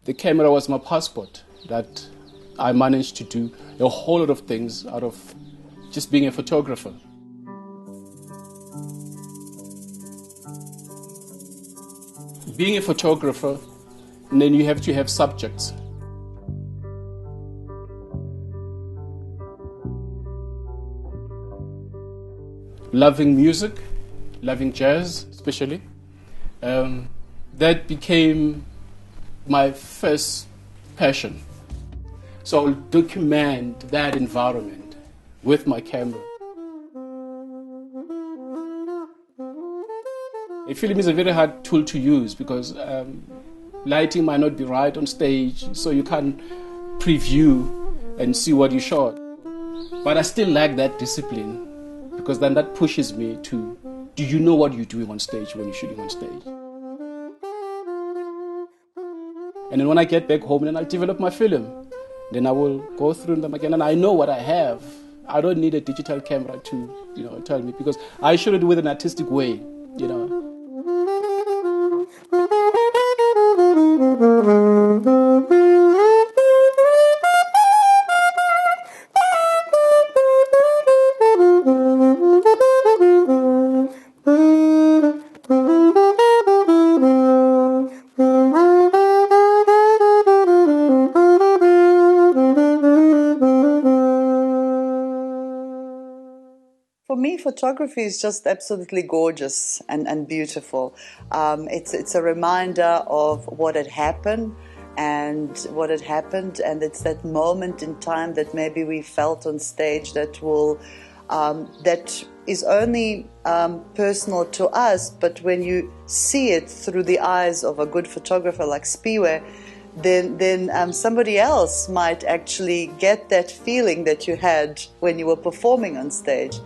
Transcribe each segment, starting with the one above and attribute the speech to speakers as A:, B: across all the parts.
A: The camera was my passport, that I managed to do a whole lot of things out of just being a photographer. Being a photographer, and then you have to have subjects. Loving music, loving jazz especially, that became my first passion. So I'll document that environment with my camera. A film is a very hard tool to use because lighting might not be right on stage, so you can't preview and see what you shot. But I still like that discipline because then that pushes me to, do you know what you're doing on stage when you're shooting on stage? And then when I get back home, then I'll develop my film. Then I will go through them again, and I know what I have. I don't need a digital camera to, tell me, because I shoot it with an artistic way,
B: For me, photography is just absolutely gorgeous and beautiful. It's a reminder of what had happened, and it's that moment in time that maybe we felt on stage that is only personal to us, but when you see it through the eyes of a good photographer like Siphiwe, then somebody else might actually get that feeling that you had when you were performing on stage.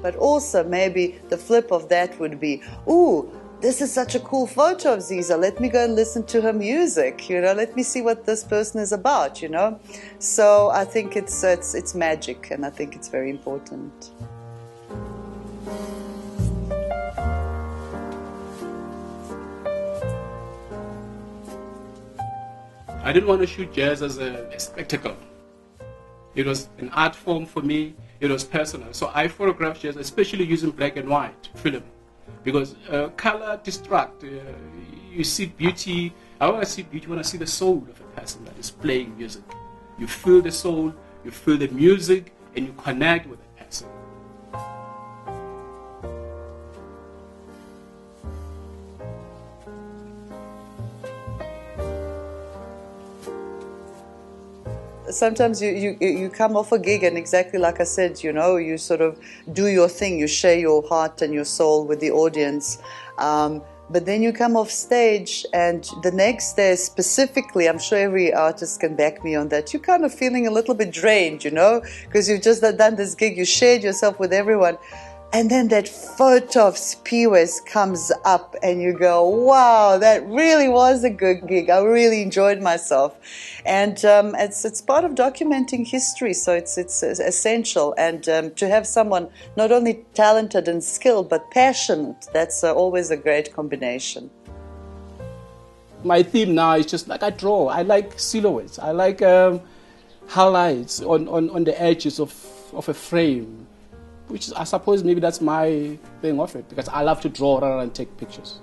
B: But also maybe the flip of that would be, ooh, this is such a cool photo of Ziza. Let me go and listen to her music. Let me see what this person is about. So I think it's magic, and I think it's very important.
A: I didn't want to shoot jazz as a spectacle. It was an art form for me. It was personal. So I photographed jazz, especially using black and white film, because color distracts. You see beauty. I want to see beauty when I see the soul of a person that is playing music. You feel the soul, you feel the music, and you connect with the person.
B: Sometimes you come off a gig, and exactly like I said, you sort of do your thing, you share your heart and your soul with the audience. But then you come off stage, and the next day specifically, I'm sure every artist can back me on that, you're kind of feeling a little bit drained, because you've just done this gig, you shared yourself with everyone. And then that photo of Siphiwe's comes up, and you go, wow, that really was a good gig. I really enjoyed myself. And it's part of documenting history, so it's essential. And to have someone not only talented and skilled, but passionate, that's always a great combination.
A: My theme now is just like I draw. I like silhouettes. I like highlights on the edges of a frame, which I suppose maybe that's my thing of it, because I love to draw rather than take pictures.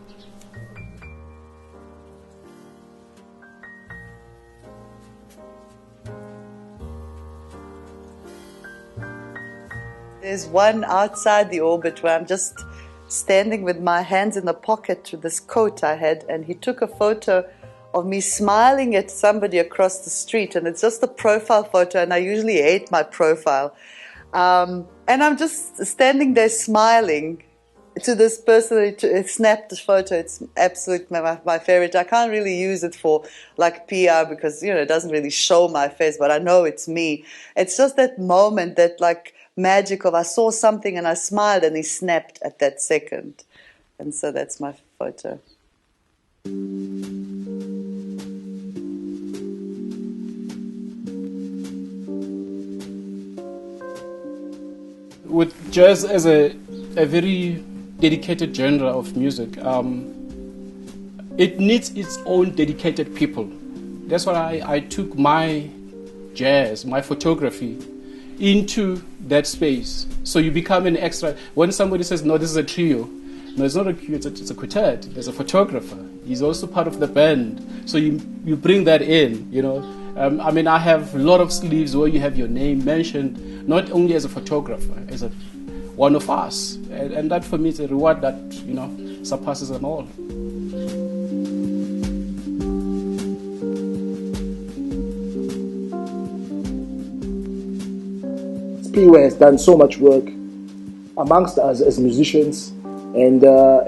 B: There's one outside the orbit where I'm just standing with my hands in the pocket with this coat I had, and he took a photo of me smiling at somebody across the street, and it's just a profile photo, and I usually hate my profile. And I'm just standing there smiling to this person. It snapped the photo. It's absolutely my favorite. I can't really use it for like PR because, it doesn't really show my face, but I know it's me. It's just that moment, that like magic of I saw something and I smiled and he snapped at that second. And so that's my photo.
A: With jazz as a very dedicated genre of music, it needs its own dedicated people That's why I took my jazz, my photography, into that space. So you become an extra. When somebody says, no, this is a trio, no, it's not a trio, it's a quartet. There's a photographer. He's also part of the band. So you bring that in, you know. I have a lot of sleeves where you have your name mentioned, not only as a photographer, as one of us. And that for me is a reward that, you know, surpasses them all.
C: Siphiwe has done so much work amongst us as musicians and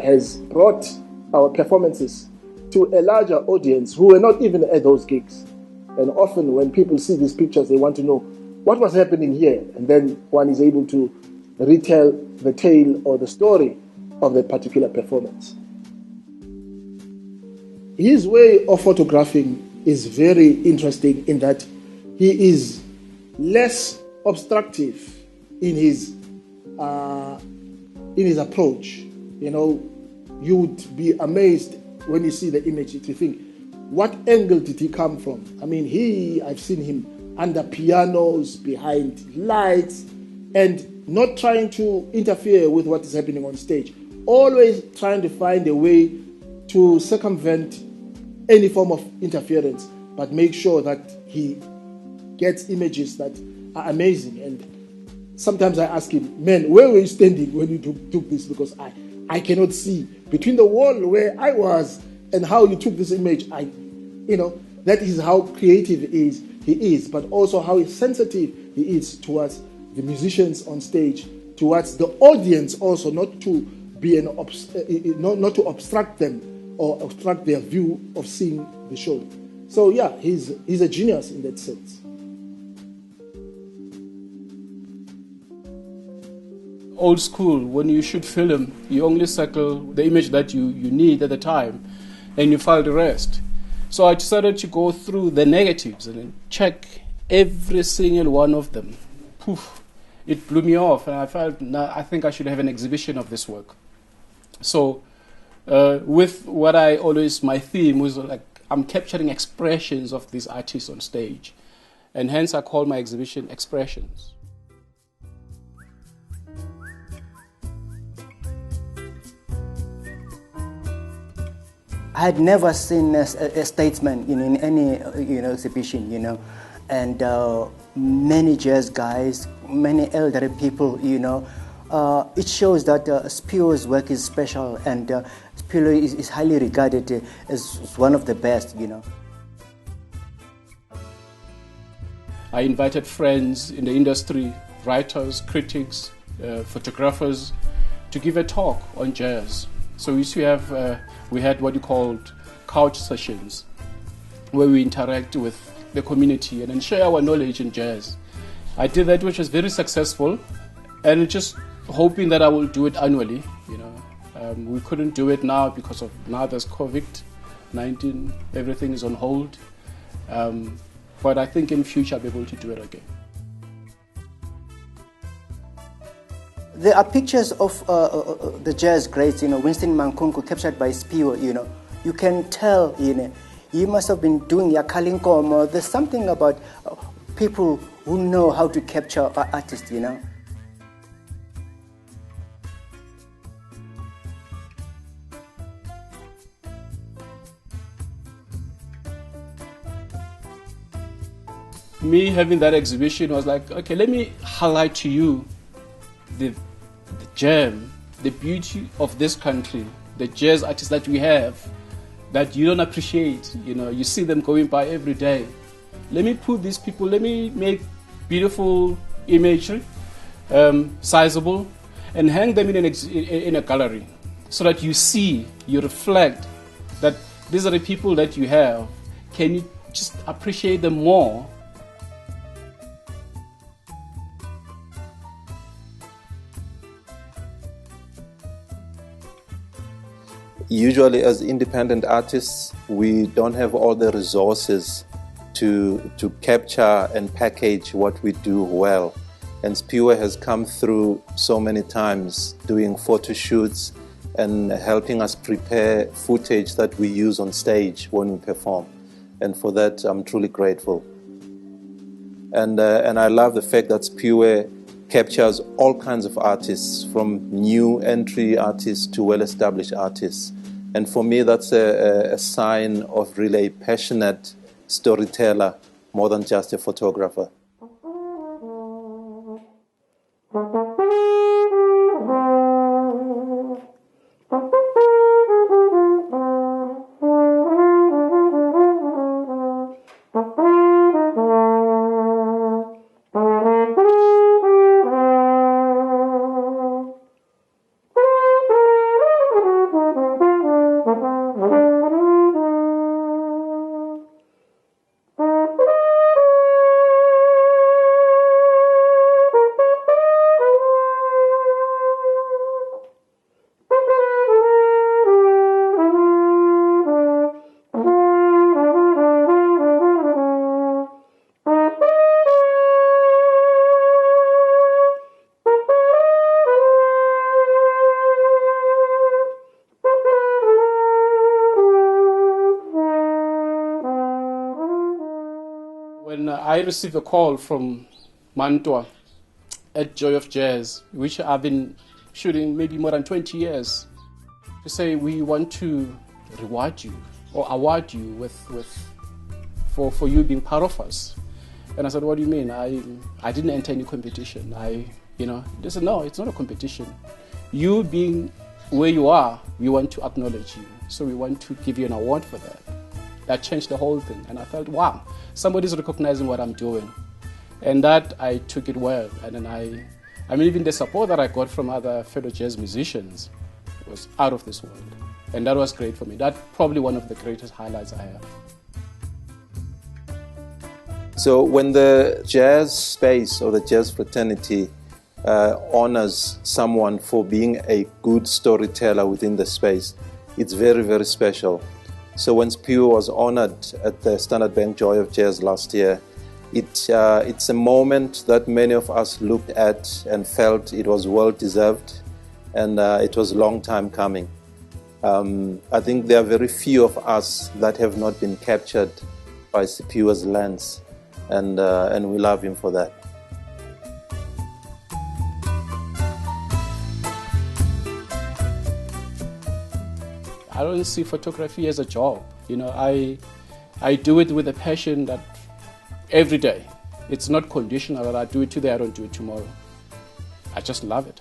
C: has brought our performances to a larger audience who were not even at those gigs. And often when people see these pictures, they want to know what was happening here. And then one is able to retell the tale or the story of that particular performance. His way of photographing is very interesting in that he is less obstructive in his approach. You know, you would be amazed when you see the image to think, what angle did he come from? I mean, I've seen him under pianos, behind lights, and not trying to interfere with what is happening on stage. Always trying to find a way to circumvent any form of interference, but make sure that he gets images that are amazing. And sometimes I ask him, man, where were you standing when you took this? Because I cannot see between the wall where I was and how you took this image. That is how creative he is, but also how sensitive he is towards the musicians on stage, towards the audience also, not to be not to obstruct them or obstruct their view of seeing the show. So yeah, he's a genius in that sense.
A: Old school, when you shoot film, you only circle the image that you need at the time, and you file the rest. So I decided to go through the negatives and check every single one of them. Poof, it blew me off, and I felt, I think I should have an exhibition of this work. So with what my theme was like, I'm capturing expressions of these artists on stage, and hence I call my exhibition Expressions.
D: I had never seen a statesman in any exhibition, and many jazz guys, many elderly people, it shows that Siphiwe's work is special, and Siphiwe is highly regarded as one of the best,
A: I invited friends in the industry, writers, critics, photographers, to give a talk on jazz. So we had what you called couch sessions, where we interact with the community and then share our knowledge in jazz. I did that, which was very successful, and just hoping that I will do it annually. We couldn't do it now because of there's COVID-19, everything is on hold. But I think in future I'll be able to do it again.
D: There are pictures of the jazz greats, Winston Mankunku, captured by Siphiwe, You can tell, he must have been doing Yakalinkomo. There's something about people who know how to capture artists,
A: Me having that exhibition was like, okay, let me highlight to you the gem, the beauty of this country, the jazz artists that we have that you don't appreciate. You see them going by every day. Let me put these people, let me make beautiful imagery, sizable, and hang them in a gallery so that you reflect that these are the people that you have. Can you just appreciate them more?
E: Usually as independent artists, we don't have all the resources to capture and package what we do well. And Siphiwe has come through so many times doing photo shoots and helping us prepare footage that we use on stage when we perform. and for that I'm truly grateful. And I love the fact that Siphiwe captures all kinds of artists, from new entry artists to well-established artists. And for me, that's a sign of really a passionate storyteller more than just a photographer.
A: When I received a call from Mantua at Joy of Jazz, which I've been shooting maybe more than 20 years, to say we want to reward you or award you for you being part of us. And I said, what do you mean? I didn't enter any competition. They said, no, it's not a competition. You being where you are, we want to acknowledge you. So we want to give you an award for that. That changed the whole thing. And I felt, wow, somebody's recognizing what I'm doing. And that I took it well. And then even the support that I got from other fellow jazz musicians was out of this world. And that was great for me. That's probably one of the greatest highlights I have.
E: So when the jazz space or the jazz fraternity honors someone for being a good storyteller within the space, it's very, very special. So when Siphiwe was honored at the Standard Bank Joy of Jazz last year, it's a moment that many of us looked at and felt it was well deserved, and it was a long time coming. I think there are very few of us that have not been captured by Siphiwe's lens, and we love him for that.
A: I don't see photography as a job. I do it with a passion that every day. It's not conditional that I do it today, I don't do it tomorrow. I just love it.